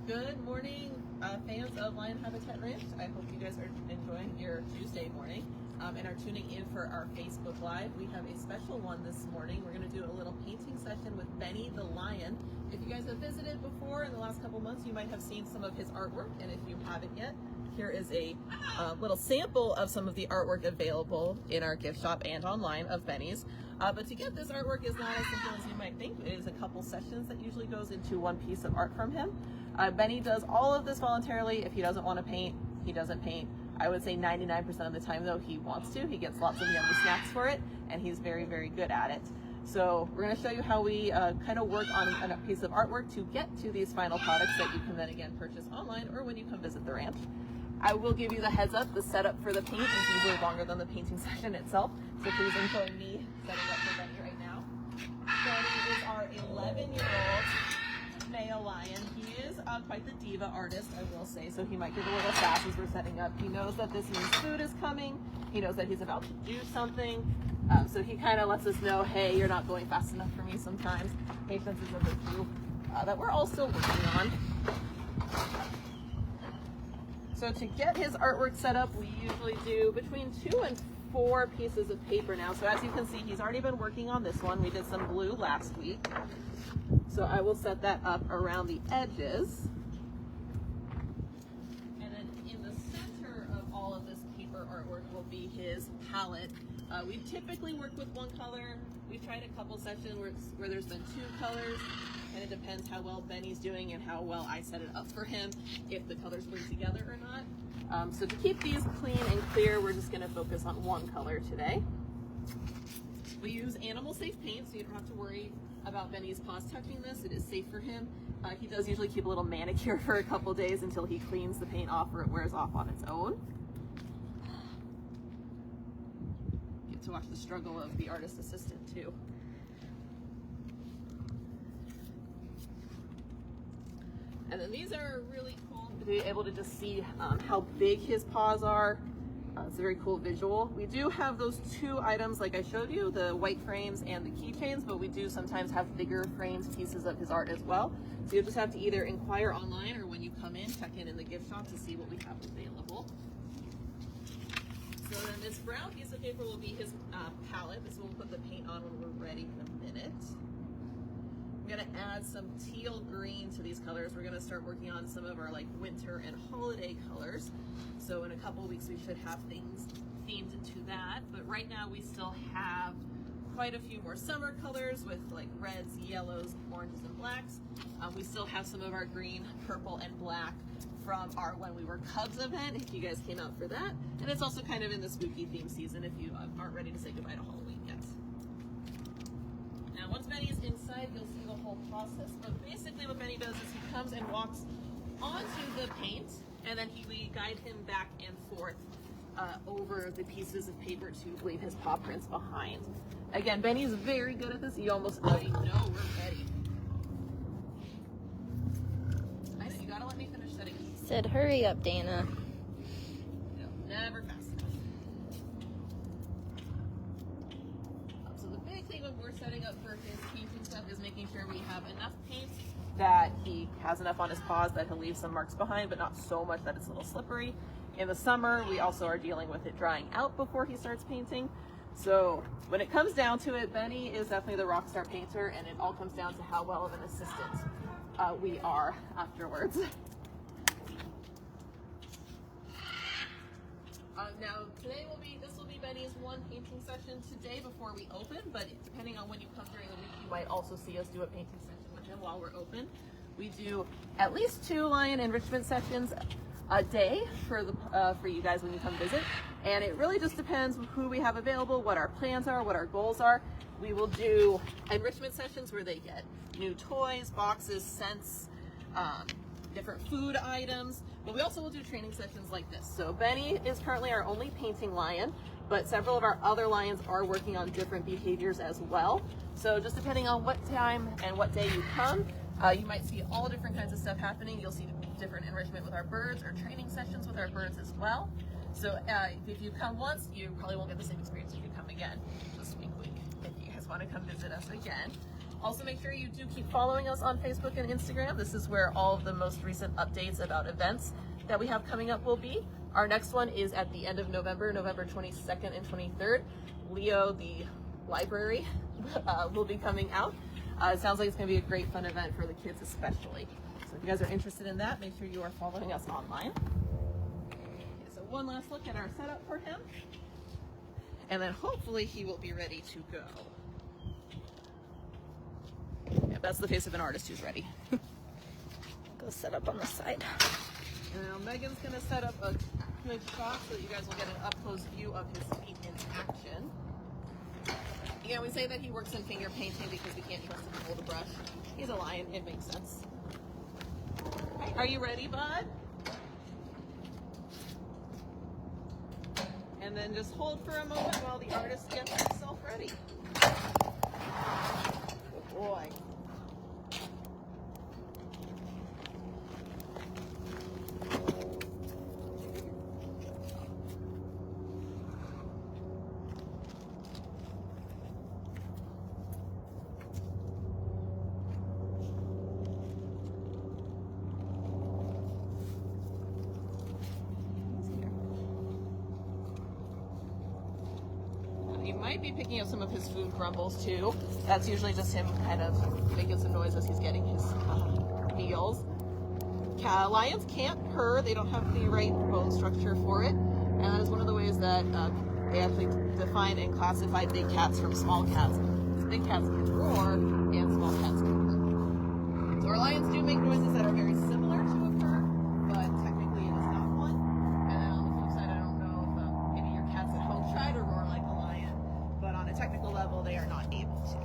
Good morning, fans of Lion Habitat Ranch. I hope you guys are enjoying your Tuesday morning and are tuning in for our Facebook Live. We have a special one this morning. We're going to do a little painting session with Benny the Lion. If you guys have visited before in the last couple months, you might have seen some of his artwork, and if you haven't yet, here is a little sample of some of the artwork available in our gift shop and online of Benny's. But to get this artwork is not as simple as you might think. It is a couple sessions that usually goes into one piece of art from him. Benny does all of this voluntarily. If he doesn't want to paint, he doesn't paint. I would say 99% of the time though, he wants to. He gets lots of yummy snacks for it, and he's very, very good at it. So we're going to show you how we kind of work on a piece of artwork to get to these final products that you can then again purchase online or when you come visit the ranch. I will give you the heads up, the setup for the paint is usually longer than the painting session itself, so please enjoy me setting up for Benny right now. Benny is our 11-year-old male lion. He is quite the diva artist, I will say, so he might get a little sass as we're setting up. He knows that this means food is coming, he knows that he's about to do something, so he kind of lets us know, hey, you're not going fast enough for me sometimes. Patience is a virtue that we're all still working on. So to get his artwork set up, we usually do between 2 and 4 pieces of paper now. So as you can see, he's already been working on this one. We did some blue last week. So I will set that up around the edges. And then in the center of all of this paper artwork will be his palette. We typically work with one color. We've tried a couple sessions where there's been 2 colors. And it depends how well Benny's doing and how well I set it up for him, if the colors blend together or not. So to keep these clean and clear, we're just gonna focus on one color today. We use animal safe paint, so you don't have to worry about Benny's paws touching this. It is safe for him. He does usually keep a little manicure for a couple days until he cleans the paint off or it wears off on its own. Get to watch the struggle of the artist assistant too. And then these are really cool to be able to just see how big his paws are. It's a very cool visual. We do have those 2 items like I showed you, the white frames and the keychains, but we do sometimes have bigger frames, pieces of his art as well. So you'll just have to either inquire online or when you come in, check in the gift shop to see what we have available. So then this brown piece of paper will be his palette. This will put the paint on when we're ready in a minute. I'm gonna add some teal green to these colors. We're gonna start working on some of our like winter and holiday colors. So in a couple of weeks we should have things themed into that. But right now we still have quite a few more summer colors with like reds, yellows, oranges, and blacks. We still have some of our green, purple, and black from our When We Were Cubs event, if you guys came out for that. And it's also kind of in the spooky theme season if you aren't ready to say goodbye to Halloween yet. Now, once Benny is inside, you'll see the whole process. But basically what Benny does is he comes and walks onto the paint, and then we guide him back and forth over the pieces of paper to leave his paw prints behind. Again, Benny's very good at this. You almost already know we're ready. I know, you gotta let me finish setting. Said, hurry up, Dana. No, never fast enough. So the big thing when we're setting up for his painting stuff is making sure we have enough paint that he has enough on his paws that he'll leave some marks behind, but not so much that it's a little slippery. In the summer, we also are dealing with it drying out before he starts painting. So when it comes down to it, Benny is definitely the rock star painter, and it all comes down to how well of an assistant we are afterwards. Now today this will be Benny's one painting session today before we open, but depending on when you come during the week, you might also see us do a painting session with him while we're open. We do at least 2 lion enrichment sessions a day for you guys when you come visit, and it really just depends who we have available, what our plans are, what our goals are. We will do enrichment sessions where they get new toys, boxes, scents, different food items, but we also will do training sessions like this. So Benny is currently our only painting lion, but several of our other lions are working on different behaviors as well. So just depending on what time and what day you come, you might see all different kinds of stuff happening. You'll see different enrichment with our birds or training sessions with our birds as well. So if you come once, you probably won't get the same experience if you come again. Just wink, wink, if you guys want to come visit us again. Also, make sure you do keep following us on Facebook and Instagram. This is where all of the most recent updates about events that we have coming up will be. Our next one is at the end of November, November 22nd and 23rd. Leo, the library, will be coming out. It sounds like it's going to be a great fun event for the kids especially. So if you guys are interested in that, make sure you are following us online. Okay, so one last look at our setup for him. And then hopefully he will be ready to go. Yeah, that's the face of an artist who's ready. Go set up on the side. And now Megan's gonna set up a good shot so that you guys will get an up-close view of his feet in action. Yeah, we say that he works in finger painting because we can't trust him to hold a brush. He's a lion, it makes sense. Hey, are you ready, bud? And then just hold for a moment while the artist gets himself ready. Good boy. You might be picking up some of his food grumbles too. That's usually just him kind of making some noise as he's getting his meals. Lions can't purr. They don't have the right bone structure for it. And that is one of the ways that they actually define and classify big cats from small cats. Big cats can roar and small cats can purr. So our lions do make noises that are very similar to a purr, but technically it is not one. And then on the flip side, I don't know if maybe your cats at home try to roar like a lion, but on a technical level, they are not able to.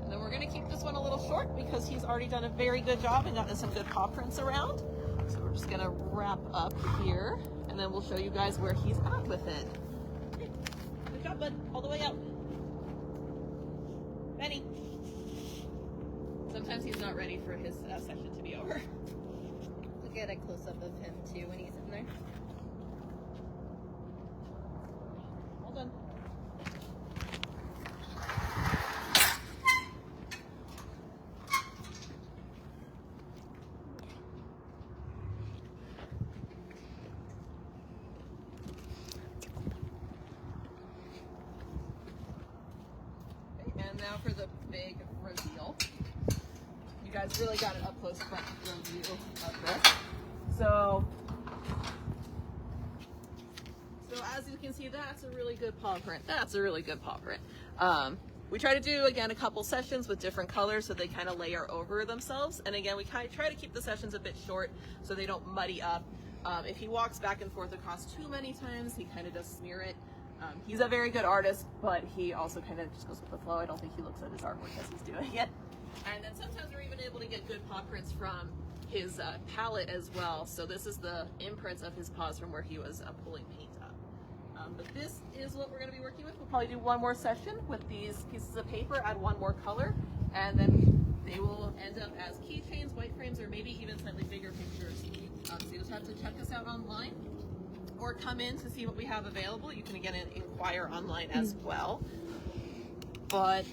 And then we're going to keep this one a little short because he's already done a very good job and gotten some good paw prints around. So we're just going to wrap up here, and then we'll show you guys where he's at with it. Good job, bud. All the way out. Benny. Sometimes he's not ready for his session to be over. Look at a close-up of him too when he's in there. Well done. And now for the big reveal. You guys really got an up-close front view of this. So as you can see, that's a really good paw print. That's a really good paw print. We try to do, again, a couple sessions with different colors so they kind of layer over themselves. And again, we kind of try to keep the sessions a bit short so they don't muddy up. If he walks back and forth across too many times, he kind of does smear it. He's a very good artist, but he also kind of just goes with the flow. I don't think he looks at his artwork as he's doing it. And then sometimes we're even able to get good paw prints from his palette as well. So this is the imprints of his paws from where he was pulling paint up. But this is what we're going to be working with. We'll probably do one more session with these pieces of paper, add one more color, and then they will end up as keychains, white frames, or maybe even slightly bigger pictures. So you just have to check us out online or come in to see what we have available. You can again inquire online as well. But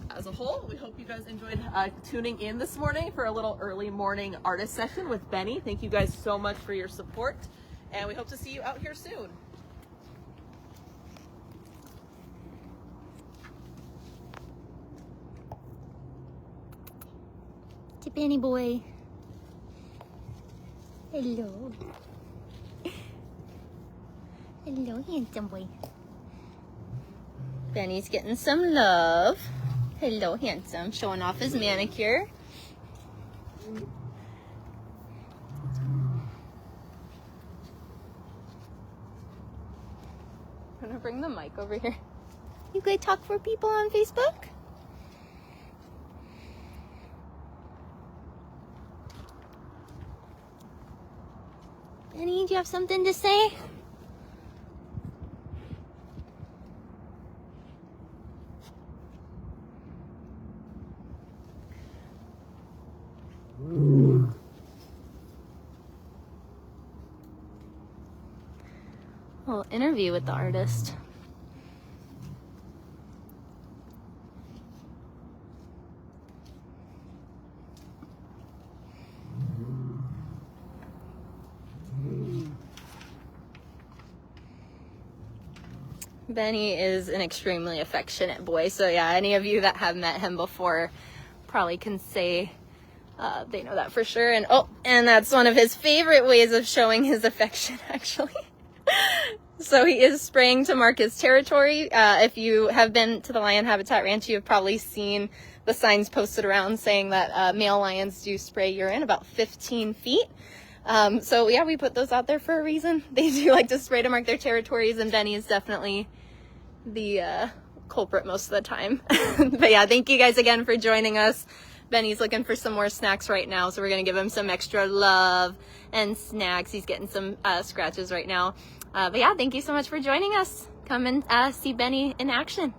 as a whole, we hope you guys enjoyed tuning in this morning for a little early morning artist session with Benny. Thank you guys so much for your support, and we hope to see you out here soon. It's a Benny boy. Hello. Hello, handsome boy. Benny's getting some love. Hello, handsome. Showing off his manicure. I'm gonna bring the mic over here. You guys talk for people on Facebook? Benny, do you have something to say? Well, interview with the artist. Benny is an extremely affectionate boy. So yeah, any of you that have met him before probably can say they know that for sure. And and that's one of his favorite ways of showing his affection, actually. So he is spraying to mark his territory. If you have been to the Lion Habitat Ranch, you have probably seen the signs posted around saying that male lions do spray urine about 15 feet. So yeah, we put those out there for a reason. They do like to spray to mark their territories, and Benny is definitely the culprit most of the time. But yeah, thank you guys again for joining us. Benny's looking for some more snacks right now, so we're gonna give him some extra love and snacks. He's getting some scratches right now. But yeah, thank you so much for joining us. Come and see Benny in action.